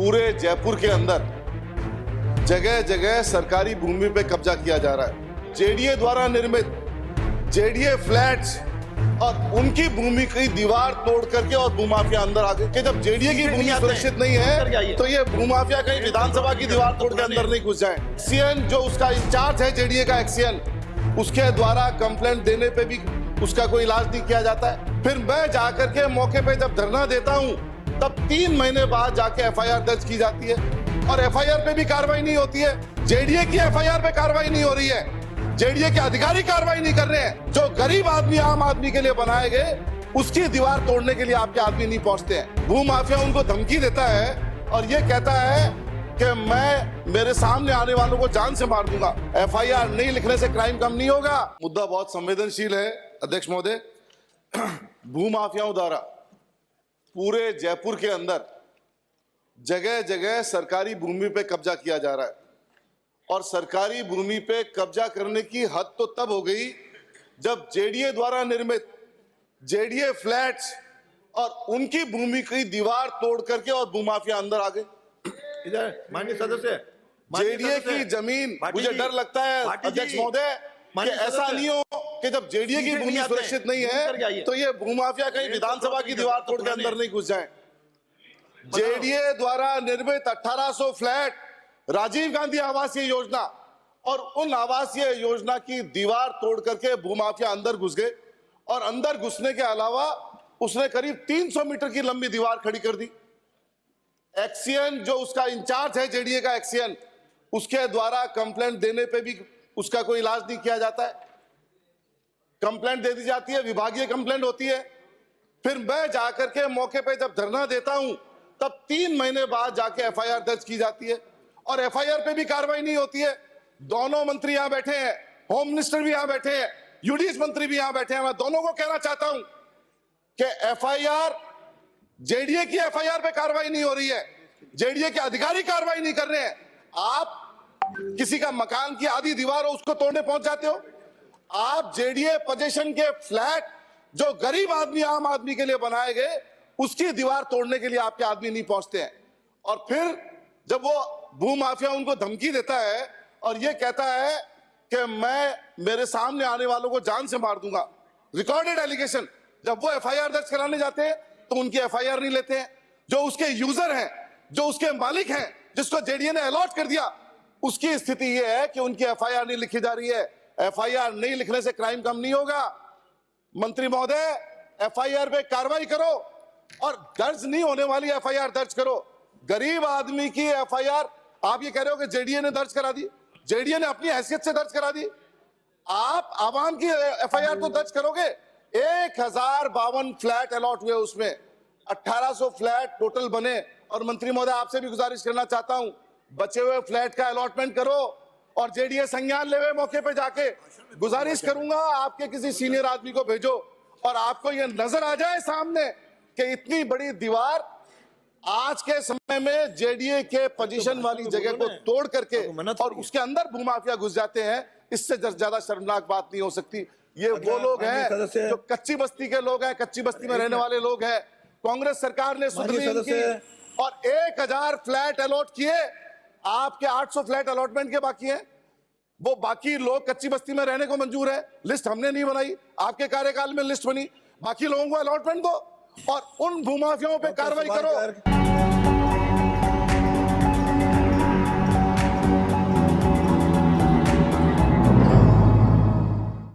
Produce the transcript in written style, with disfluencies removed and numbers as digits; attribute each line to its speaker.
Speaker 1: पूरे जयपुर के अंदर जगह जगह सरकारी भूमि पे कब्जा किया जा रहा है। जेडीए द्वारा निर्मित जेडीए फ्लैट्स और उनकी भूमि की दीवार तोड़ करके और भूमाफिया अंदर आ गए कि जब जेडीए की भूमि सुरक्षित नहीं है तो ये भूमाफिया कहीं विधानसभा की दीवार तोड़ के अंदर नहीं घुस जाए। एक्सीएन जो उसका इंचार्ज है जेडीए का एक्सीएन, उसके द्वारा कंप्लेंट देने पे भी उसका कोई इलाज नहीं किया जाता है। फिर मैं जाकर के मौके पे जब धरना देता हूं तब 3 महीने बाद जाके एफआईआर दर्ज की जाती है और एफआईआर पे भी कार्रवाई नहीं होती है। जेडीए की एफआईआर पे कार्रवाई नहीं हो रही है, जेडीए के अधिकारी कार्रवाई नहीं कर रहे हैं। जो गरीब आदमी आम आदमी के लिए बनाए गए उसकी दीवार तोड़ने के लिए आपके आदमी नहीं पहुंचते हैं। भूमाफिया उनको धमकी देता है और ये कहता है कि मैं मेरे सामने आने वालों को जान से मार दूंगा। एफआईआर नहीं लिखने से क्राइम कम नहीं होगा। मुद्दा बहुत संवेदनशील है अध्यक्ष महोदय। भूमाफियाओं द्वारा पूरे जयपुर के अंदर जगह जगह सरकारी भूमि पे कब्जा किया जा रहा है और सरकारी भूमि पे कब्जा करने की हद तो तब हो गई जब जेडीए द्वारा निर्मित जेडीए फ्लैट्स और उनकी भूमि की दीवार तोड़ करके और भूमाफिया अंदर आ गए।
Speaker 2: इधर माननीय सदस्य,
Speaker 1: जेडीए की जमीन, मुझे डर लगता है अध्यक्ष महोदय कि ऐसा नहीं हो कि जब जेडीए की भूमि सुरक्षित नहीं है तो ये भूमाफिया कहीं विधानसभा की दीवार तोड़ के अंदर नहीं घुस जाए। जेडीए द्वारा निर्मित 1800 फ्लैट राजीव गांधी आवासीय योजना और उन आवासीय योजना की दीवार तोड़ करके भूमाफिया अंदर घुस गए और अंदर घुसने के अलावा उसने करीब 300 मीटर की लंबी दीवार खड़ी कर दी। एक्सीएन जो उसका इंचार्ज है जेडीए का एक्सीएन, उसके द्वारा कंप्लेंट देने पे भी उसका कोई इलाज नहीं किया जाता है। कंप्लेंट दे दी जाती है, विभागीय कंप्लेंट होती है। फिर मैं जाकर के मौके पे जब धरना देता हूं तब 3 महीने बाद जाके एफआईआर दर्ज की जाती है और एफआईआर पे भी कार्रवाई नहीं होती है। दोनों मंत्री यहां बैठे हैं, होम मिनिस्टर भी यहां बैठे हैं, यूडीएस मंत्री भी यहां बैठे हैं। मैं दोनों को कहना चाहता हूं कि एफआईआर, जेडीए की एफआईआर पे कार्रवाई नहीं हो रही है, जेडीए के अधिकारी कार्रवाई नहीं कर रहे हैं। आप किसी का मकान की आधी दीवार हो उसको तोड़ने पहुंच जाते हो। आप जेडीए पोजीशन के फ्लैट जो गरीब आदमी आम आदमी के लिए बनाए गए उसकी दीवार तोड़ने के लिए आपके आदमी नहीं पहुंचते हैं। और फिर जब वो भूमाफिया उनको धमकी देता है और ये कहता है कि मैं मेरे सामने आने वालों को जान से मार दूंगा, रिकॉर्डेड एलिगेशन, जब वो एफआईआर दर्ज कराने जाते हैं तो उनकी एफआईआर नहीं लेते हैं। जो उसके यूजर हैं, जो उसके मालिक हैं, जिसको जेडीए ने अलॉट कर दिया, उसकी स्थिति यह है कि उनकी एफआईआर नहीं लिखी जा रही है। एफआईआर नहीं लिखने से क्राइम कम नहीं होगा। मंत्री महोदय, एफआईआर पे कार्रवाई करो और दर्ज नहीं होने वाली एफआईआर दर्ज करो। गरीब आदमी की एफआईआर आप ये कह रहे हो कि जेडीए ने दर्ज करा दी, जेडीए ने अपनी हैसियत से दर्ज करा दी। आप आवाम की एफआईआर तो दर्ज करोगे। 1052 फ्लैट अलॉट हुए, उसमें 1800 फ्लैट टोटल बने। और मंत्री महोदय आपसे भी गुजारिश करना चाहता हूं, बचे हुए फ्लैट का अलॉटमेंट करो और जेडीए संज्ञान लेवे मौके पे जाके। गुजारिश करूंगा आपके किसी सीनियर आदमी को भेजो और आपको ये नजर आ जाए सामने कि इतनी बड़ी दीवार आज के समय में जेडीए के पोजीशन वाली जगह को तोड़ करके और उसके अंदर भूमाफिया घुस जाते हैं। इससे ज्यादा शर्मनाक बात नहीं हो सकती। ये वो लोग हैं जो कच्ची बस्ती के लोग हैं, कच्ची बस्ती में रहने वाले लोग हैं। कांग्रेस सरकार ने सुधरने की और 1000 फ्लैट अलॉट किए, आपके 800 फ्लैट अलॉटमेंट के बाकी हैं। वो बाकी लोग कच्ची बस्ती में रहने को मंजूर है, लिस्ट हमने नहीं बनाई, आपके कार्यकाल में लिस्ट बनी। बाकी लोगों को अलॉटमेंट दो और उन भूमाफियाओं पे कार्रवाई करो।